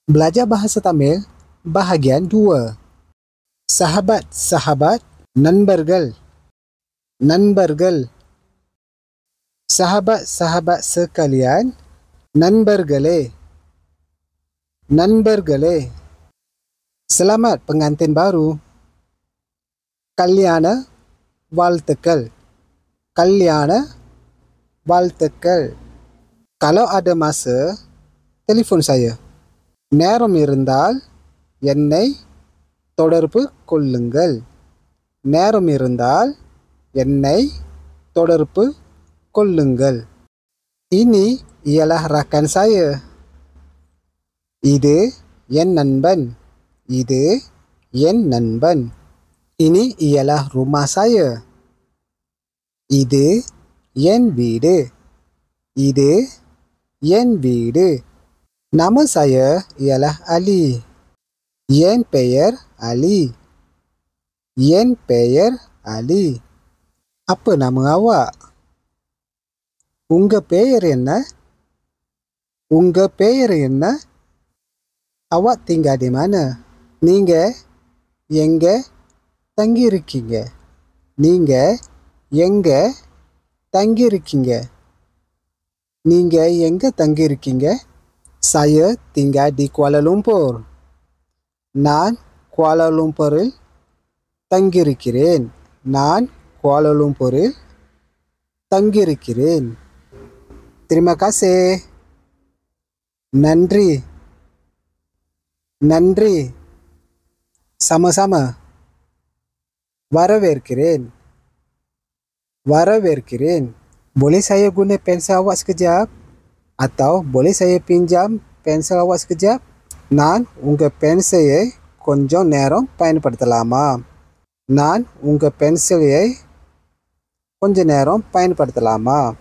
Belajar bahasa Tamil bahagian 2. Sahabat-sahabat, நண்பர்கள், நண்பர்கள். Sahabat-sahabat sekalian, நண்பர்களே, நண்பர்களே. Selamat pengantin baru. கல்யாண வாழ்த்துக்கள், கல்யாண வாழ்த்துக்கள். Kalau ada masa, telefon saya. நேரம் இருந்தால் என்னை தொடர்பு கொள்ளுங்கள். நேரம் இருந்தால் என்னை தொடர்பு கொள்ளுங்கள். Ini ialah rakan saya. இது என் நண்பன். இது என் நண்பன். Ini ialah rumah saya. இது என் வீடு. இது என் வீடு. Nama saya ialah Ali. என் பெயர் Ali. என் பெயர் Ali. Apa nama awak? உங்க பெயர் என்ன? உங்க பெயர் என்ன? Awak tinggal di mana? நீங்க எங்க தங்கியிருக்கீங்க? நீங்க எங்க தங்கியிருக்கீங்க? நீங்க எங்க தங்கியிருக்கீங்க? Saya tinggal di Kuala Lumpur. நான் Kuala Lumpuril தங்கியிருக்கிறேன். நான் Kuala Lumpuril தங்கியிருக்கிறேன். Terima kasih. நன்றி. நன்றி. Sama-sama. வரவேற்கிறேன். வரவேற்கிறேன். Boleh saya guna pensel awak sekejap? Atau boleh saya pinjam pensel awak sekejap? நான் உங்க பென்சிலை கொஞ்சம் நேரம் பயன்படுத்தலாமா? நான் உங்க பென்சிலை கொஞ்ச நேரம் பயன்படுத்தலாமா?